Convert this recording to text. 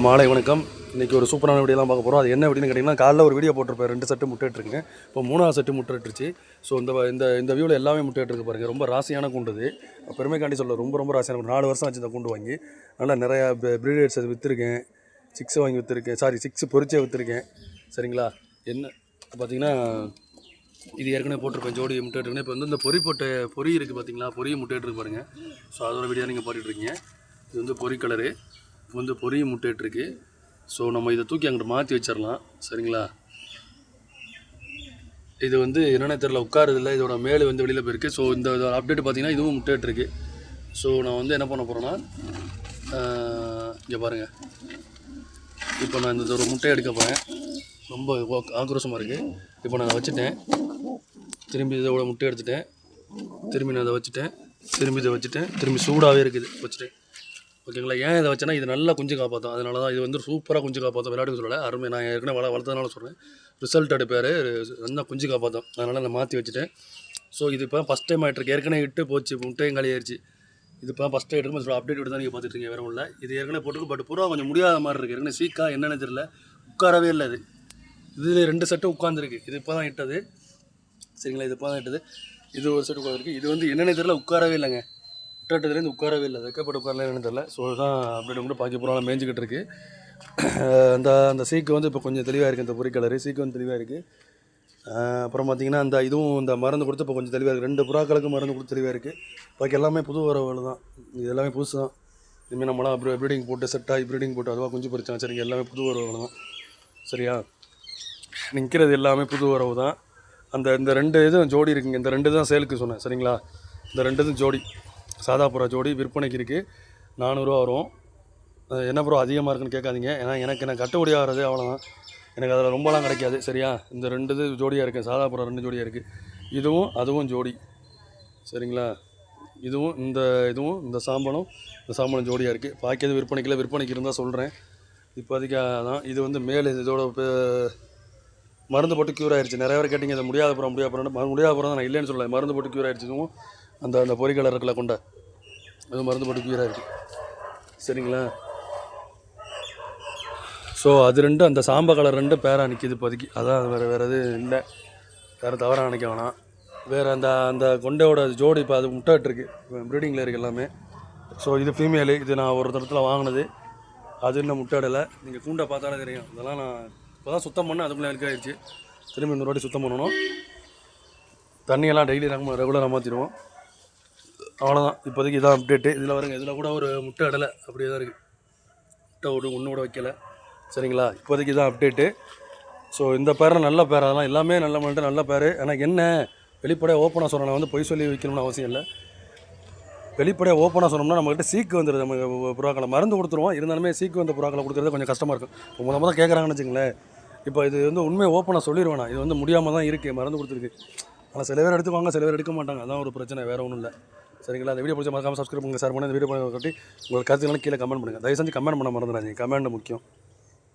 மாலை வணக்கம். இன்றைக்கி ஒரு சூப்பரான வீடியோலாம் பார்க்க போகிறோம். அது என்ன வீடியோன்னு கேட்டிங்கன்னா, காலைல ஒரு வீடியோ போட்டிருப்பேன். 2 செட்டு முட்டைட்டுருங்க. இப்போ 3வது செட்டு முட்டைட்டுருச்சு. ஸோ இந்த வியூவில் எல்லாமே முட்டைட்டுருக்கு பாருங்கள். ரொம்ப ராசியான கூண்டுது. பெருமைக்காண்டி சொல்ல ரொம்ப ராசியான கூண்டு. 4 வருஷம் ஆச்சு இந்த கூண்டு வாங்கி. நல்லா நிறையா ப்ரீடர்ஸ் அது விற்றுருக்கேன். 6 வாங்கி விற்றுருக்கேன். 6 பொரிச்சே விற்றுருக்கேன். சரிங்களா? என்ன பார்த்தீங்கன்னா, இது ஏற்கனவே போட்டிருப்பேன் ஜோடி முட்டைட்டுருக்கேன். இப்போ வந்து இந்த பொரி இருக்குது பார்த்தீங்களா? பொரிய முட்டைட்டுருக்கு பாருங்கள். ஸோ அதோட வீடியோ நீங்கள் போட்டுட்ருக்கீங்க. இது வந்து பொரி கலரு. வந்து பொரிய முட்டைட்டுருக்கு. ஸோ நம்ம இதை தூக்கி அங்கிட்டு மாற்றி வச்சிடலாம். சரிங்களா? இது வந்து என்னென்ன தெரில, உட்காருதில்ல. இதோட மேலே வந்து வெளியில் போயிருக்கு. ஸோ இந்த அப்டேட் பார்த்தீங்கன்னா இதுவும் முட்டைட்டுருக்கு. ஸோ நான் வந்து என்ன பண்ண போகிறேன்னா, இங்கே பாருங்கள். இப்போ நான் இந்த ஒரு முட்டையை எடுக்க போகிறேன். ரொம்ப ஆக்ரோஷமாக இருக்குது. இப்போ நான் வச்சுட்டேன். திரும்பி இதோட முட்டை எடுத்துட்டேன். திரும்பி நான் அதை வச்சுட்டேன். திரும்பி இதை வச்சுட்டேன். திரும்பி சூடாகவே இருக்குது வச்சுட்டேன். ஓகேங்களா? ஏன் இதை வச்சேன்னா இது நல்லா குஞ்சு காப்பாற்றும். அதனால தான் இது வந்து சூப்பராக குஞ்சு காப்பாற்றும். விளையாட்டுன்னு சொல்லலை, அருமை. நான் ஏற்கனவே வளர்த்ததுனால சொல்கிறேன். ரிசல்ட் எடுப்பார், நல்லா குஞ்சு காப்பாற்றும். அதனால் நான் மாற்றி வச்சுட்டேன். ஸோ இது இப்போ ஃபஸ்ட் டைம் ஆகிட்டுருக்கு. ஏற்கனவே இட்டு போச்சு, முட்டையும் காலி ஆயிடுச்சு. இது இப்போ ஃபஸ்ட் டைம் எடுக்கும். சொல்லி அப்டேட் தான் நீங்கள் பார்த்துட்டு இருக்கீங்க. வேறு இல்லை, இது ஏற்கனவே போட்டுருக்கு. பட் புறா கொஞ்சம் முடியாத மாதிரி இருக்குது. ஏற்கனவே சீக்கா என்னென்னு தெரியல, உட்காரவே இல்லை. இது இதில் 2 செட்டு உட்காந்துருக்கு. இது இப்போ தான் இட்டது. சரிங்களா? இது இப்போ தான் இட்டது. இது ஒரு செட்டு உட்காந்துருக்கு. இது வந்து என்னென்னு தெரியல, உட்காரவே இல்லைங்க. விட்டாட்டதுலேருந்து உட்காரவே இல்லை. வைக்கப்பட்ட உட்காரலாம் என்னன்னு தெரியல. ஸோ தான் அப்படி கூட பாக்கி போகிறாலும் மேய்ஞ்சிக்கிட்டு இருக்குது. அந்த சீக்கு வந்து இப்போ கொஞ்சம் தெளிவாக இருக்குது. இந்த பொறி கலரு சீக்கு வந்து தெளிவாக இருக்குது. அப்புறம் பார்த்திங்கன்னா அந்த இதுவும் இந்த மருந்து கொடுத்து இப்போ கொஞ்சம் தெளிவாக இருக்குது. 2 புறாக்களுக்கு மருந்து கொடுத்து தெளிவாக இருக்குது. பாக்கி எல்லாமே புது வரவுகள் தான். இது எல்லாமே புதுசு தான். இதுமாதிரி நம்மளாம் ப்ரீடிங் போட்டு செட்டாகி ப்ரீடிங் போட்டு அதுவாக குஞ்சு பறிச்சாங்க. சரிங்க, எல்லாமே புது வரவுகள் தான். சரியா? நிற்கிறது எல்லாமே புது வரவு தான். இந்த 2 இதுவும் ஜோடி இருக்குங்க. இந்த 2 தான் சேலுக்கு சொன்னேன். சரிங்களா? இந்த 2 இதுவும் ஜோடி சாதா புறா ஜோடி விற்பனைக்கு இருக்குது. 400 ரூபா வரும். என்ன ப்ரோ அதிகமாக இருக்குன்னு கேட்காதீங்க. ஏன்னா எனக்கு கட்டுப்படி ஆகிறது அவ்வளோதான். எனக்கு அதில் ரொம்பலாம் கிடைக்காது. சரியா? இந்த 2 இது ஜோடியாக இருக்குது. சாதா புறா 2 ஜோடியாக இருக்குது. அதுவும் ஜோடி. சரிங்களா? இதுவும் இந்த சாம்பலும் ஜோடியாக இருக்குது. பாக்கியது விற்பனைக்கு இருந்தால் சொல்கிறேன். இப்போதைக்கு தான் இது வந்து மேலே இதோட மருந்து போட்டு க்யூர் ஆயிடுச்சு. நிறைய பேர் கேட்டிங்க, இது முடியாத புறம் தான். நான் இல்லைன்னு சொல்லலை, மருந்து போட்டு க்யூர் ஆயிடுச்சு. இதுவும் அந்த பொறி கலர் இருக்குல்ல கொண்ட, அது மருந்து போட்டு க்யூராக இருக்குது. சரிங்களா? ஸோ அது 2 அந்த சாம்ப கலர் 2 பேராக நிற்கிது இப்போதைக்கு. அதான் வேறு எதுவும் இல்லை. வேறு தவறாக நினைக்க வேணாம். வேறு அந்த கொண்டையோட ஜோடி இப்போ அது முட்டைட்டுருக்கு. ப்ரீடிங்கில் இருக்குது எல்லாமே. ஸோ இது ஃபீமேலு. இது நான் ஒரு இடத்துல வாங்கினது. அது இன்னும் முட்டைடலை. நீங்கள் கூண்டை பார்த்தாலே தெரியும். இதெல்லாம் நான் இப்போ தான் சுத்தம் பண்ணேன். அதுக்குள்ளே எனக்கு ஆயிடுச்சு. திரும்பி 100 வாட்டி சுத்தம் பண்ணணும். தண்ணியெல்லாம் டெய்லி ரெகுலராக மாற்றிடுவோம். அவ்வளோதான். இப்போதைக்கு இதான் அப்டேட்டு. இதில் வருங்க, இதில் கூட ஒரு முட்டை இடலை. அப்படியே தான் இருக்குது. முட்டை ஒன்று கூட வைக்கலை. சரிங்களா? இப்போதைக்கு இதான் அப்டேட்டு. ஸோ இந்த பேரை நல்ல பேர். அதெல்லாம் எல்லாமே நல்ல பேர். ஆனால் என்ன, வெளிப்படையாக ஓப்பனாக சொன்னோம். நான் வந்து பொய் சொல்லி வைக்கணும்னு அவசியம் இல்லை. வெளிப்படையாக ஓப்பனாக சொன்னோம்னா நம்மகிட்ட சீக்கு வந்துடுது. நம்ம புறாக்களை மருந்து கொடுத்துருவோம். இருந்தாலுமே சீக்கு வந்த புறாக்களை கொடுக்குறது கொஞ்சம் கஷ்டமாக இருக்கும். இப்போ முதல் கேட்குறாங்கன்னு வச்சுங்களேன். இப்போ இது வந்து உண்மையை ஓப்பனாக சொல்லிடுவேன். நான் இது வந்து முடியாமல் தான் இருக்குது, மருந்து கொடுத்துருக்கு. ஆனால் சில பேர் எடுத்துக்குவாங்க, சில பேர் எடுக்க மாட்டாங்க. அதான் ஒரு பிரச்சனை, வேறு ஒன்றும் இல்லை. சரிங்களா? அந்த வீடியோ பிடிச்ச மறக்காமல் சப்ஸ்கிரைப் பண்ணுங்கள். ஷேர் பண்ணி இந்த வீடியோ கட்டி உங்களுக்கு கருத்துக்களை கீழே கமெண்ட் பண்ணுங்கள். தயவு செஞ்சு கமெண்ட் பண்ண மறந்துடாதீங்க. கமெண்ட் முக்கியம்.